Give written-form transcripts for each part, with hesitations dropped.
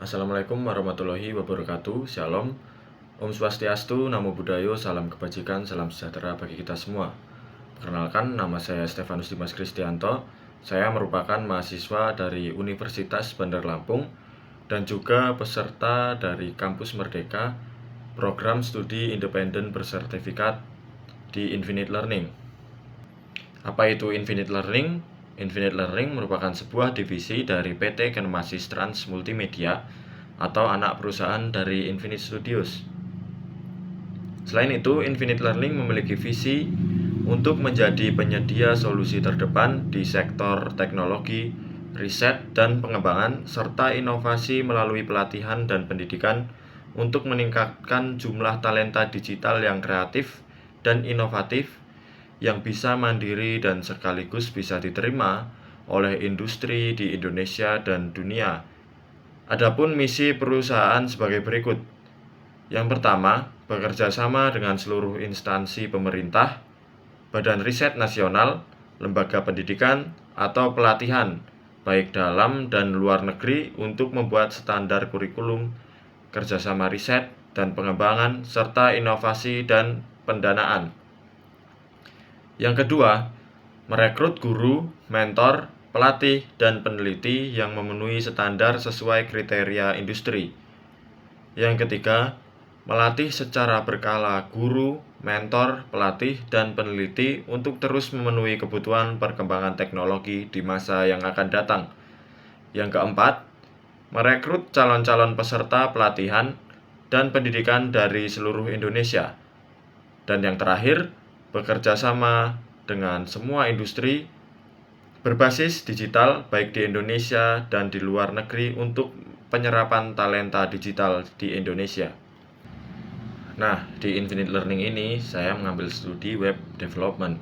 Assalamualaikum warahmatullahi wabarakatuh. Shalom. Om Swastiastu, Namo Buddhaya, salam kebajikan, salam sejahtera bagi kita semua. Perkenalkan, nama saya Stefanus Dimas Kristianto. Saya merupakan mahasiswa dari Universitas Bandar Lampung dan juga peserta dari Kampus Merdeka, program studi independen bersertifikat di Infinite Learning. Apa itu Infinite Learning? Infinite Learning merupakan sebuah divisi dari PT Kinemasis Trans Multimedia atau anak perusahaan dari Infinite Studios. Selain itu, Infinite Learning memiliki visi untuk menjadi penyedia solusi terdepan di sektor teknologi, riset, dan pengembangan, serta inovasi melalui pelatihan dan pendidikan untuk meningkatkan jumlah talenta digital yang kreatif dan inovatif yang bisa mandiri dan sekaligus bisa diterima oleh industri di Indonesia dan dunia. Adapun misi perusahaan sebagai berikut. Yang pertama, bekerja sama dengan seluruh instansi pemerintah, badan riset nasional, lembaga pendidikan, atau pelatihan, baik dalam dan luar negeri untuk membuat standar kurikulum, kerjasama riset dan pengembangan, serta inovasi dan pendanaan. Yang kedua, merekrut guru, mentor, pelatih, dan peneliti yang memenuhi standar sesuai kriteria industri. Yang ketiga, melatih secara berkala guru, mentor, pelatih, dan peneliti untuk terus memenuhi kebutuhan perkembangan teknologi di masa yang akan datang. Yang keempat, merekrut calon-calon peserta pelatihan dan pendidikan dari seluruh Indonesia. Dan yang terakhir, bekerja sama dengan semua industri berbasis digital baik di Indonesia dan di luar negeri untuk penyerapan talenta digital di Indonesia. Nah, di Infinite Learning ini saya mengambil studi web development.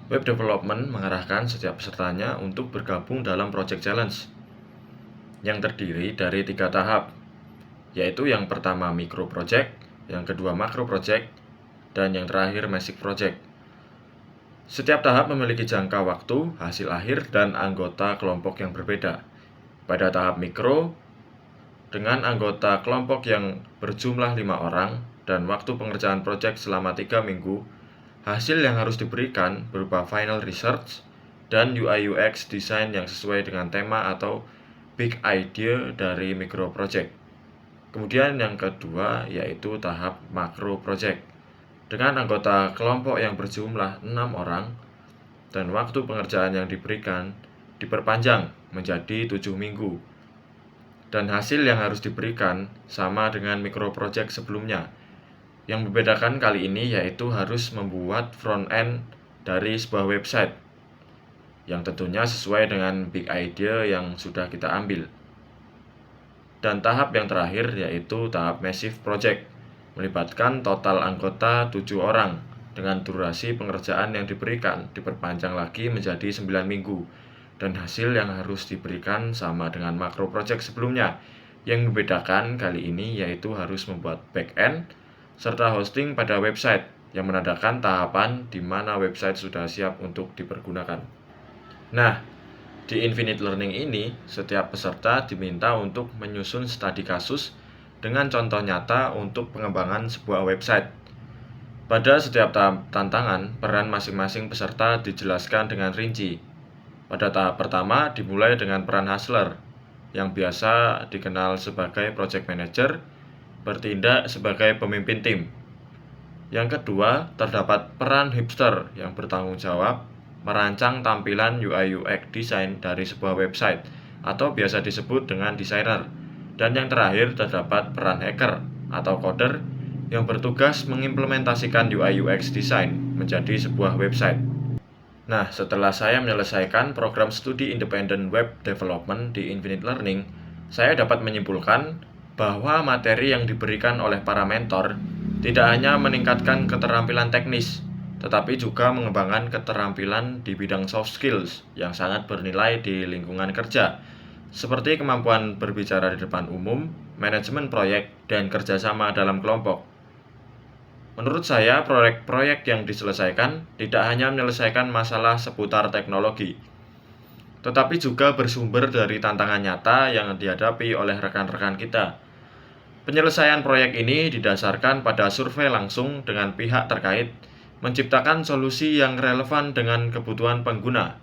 Web development mengarahkan setiap pesertanya untuk bergabung dalam project challenge yang terdiri dari 3 tahap, yaitu yang pertama micro project, yang kedua macro project, dan yang terakhir Magic Project. Setiap tahap memiliki jangka waktu, hasil akhir, dan anggota kelompok yang berbeda. Pada tahap mikro, dengan anggota kelompok yang berjumlah 5 orang dan waktu pengerjaan proyek selama 3 minggu, hasil yang harus diberikan berupa final research dan UI UX design yang sesuai dengan tema atau big idea dari micro project. Kemudian yang kedua yaitu tahap macro project dengan anggota kelompok yang berjumlah 6 orang dan waktu pengerjaan yang diberikan diperpanjang menjadi 7 minggu. Dan hasil yang harus diberikan sama dengan micro project sebelumnya. Yang membedakan kali ini yaitu harus membuat front end dari sebuah website yang tentunya sesuai dengan big idea yang sudah kita ambil. Dan tahap yang terakhir yaitu tahap massive project, melibatkan total anggota 7 orang dengan durasi pengerjaan yang diberikan diperpanjang lagi menjadi 9 minggu dan hasil yang harus diberikan sama dengan macro project sebelumnya. Yang membedakan kali ini yaitu harus membuat back-end serta hosting pada website yang menandakan tahapan di mana website sudah siap untuk dipergunakan. Nah, di Infinite Learning ini, setiap peserta diminta untuk menyusun studi kasus dengan contoh nyata untuk pengembangan sebuah website. Pada setiap tahap tantangan, peran masing-masing peserta dijelaskan dengan rinci. Pada tahap pertama dimulai dengan peran hustler, yang biasa dikenal sebagai project manager, bertindak sebagai pemimpin tim. Yang kedua, terdapat peran hipster yang bertanggung jawab merancang tampilan UI UX design dari sebuah website atau biasa disebut dengan designer. Dan yang terakhir terdapat peran hacker atau coder yang bertugas mengimplementasikan UI UX design menjadi sebuah website. Nah, setelah saya menyelesaikan program studi independent web development di Infinite Learning, saya dapat menyimpulkan bahwa materi yang diberikan oleh para mentor tidak hanya meningkatkan keterampilan teknis, tetapi juga mengembangkan keterampilan di bidang soft skills yang sangat bernilai di lingkungan kerja, seperti kemampuan berbicara di depan umum, manajemen proyek, dan kerjasama dalam kelompok. Menurut saya, proyek-proyek yang diselesaikan tidak hanya menyelesaikan masalah seputar teknologi, tetapi juga bersumber dari tantangan nyata yang dihadapi oleh rekan-rekan kita. Penyelesaian proyek ini didasarkan pada survei langsung dengan pihak terkait, menciptakan solusi yang relevan dengan kebutuhan pengguna.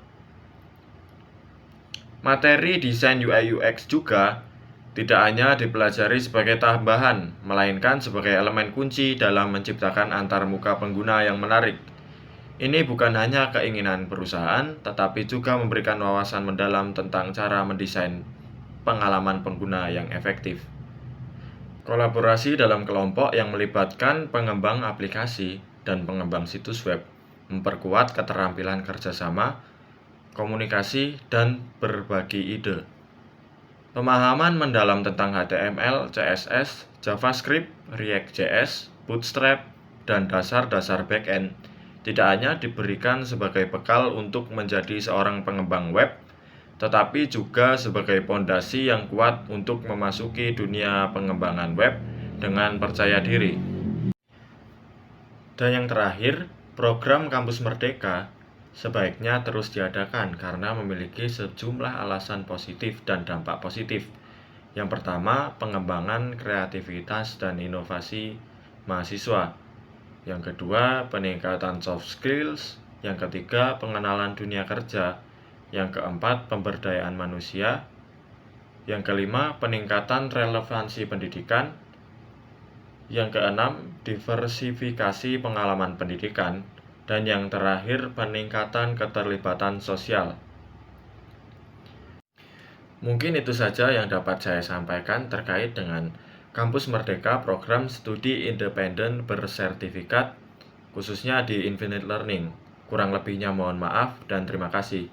Materi desain UI UX juga tidak hanya dipelajari sebagai tambahan, melainkan sebagai elemen kunci dalam menciptakan antarmuka pengguna yang menarik. Ini bukan hanya keinginan perusahaan, tetapi juga memberikan wawasan mendalam tentang cara mendesain pengalaman pengguna yang efektif. Kolaborasi dalam kelompok yang melibatkan pengembang aplikasi dan pengembang situs web memperkuat keterampilan kerjasama, komunikasi, dan berbagi ide. Pemahaman mendalam tentang HTML, CSS, JavaScript, React.js, Bootstrap, dan dasar-dasar backend tidak hanya diberikan sebagai bekal untuk menjadi seorang pengembang web, tetapi juga sebagai pondasi yang kuat untuk memasuki dunia pengembangan web dengan percaya diri. Dan yang terakhir, program Kampus Merdeka sebaiknya terus diadakan karena memiliki sejumlah alasan positif dan dampak positif. Yang pertama, pengembangan kreativitas dan inovasi mahasiswa. Yang kedua, peningkatan soft skills. Yang ketiga, pengenalan dunia kerja. Yang keempat, pemberdayaan manusia. Yang kelima, peningkatan relevansi pendidikan. Yang keenam, diversifikasi pengalaman pendidikan. Dan yang terakhir, peningkatan keterlibatan sosial. Mungkin itu saja yang dapat saya sampaikan terkait dengan Kampus Merdeka program studi independen bersertifikat, khususnya di Infinite Learning. Kurang lebihnya mohon maaf dan terima kasih.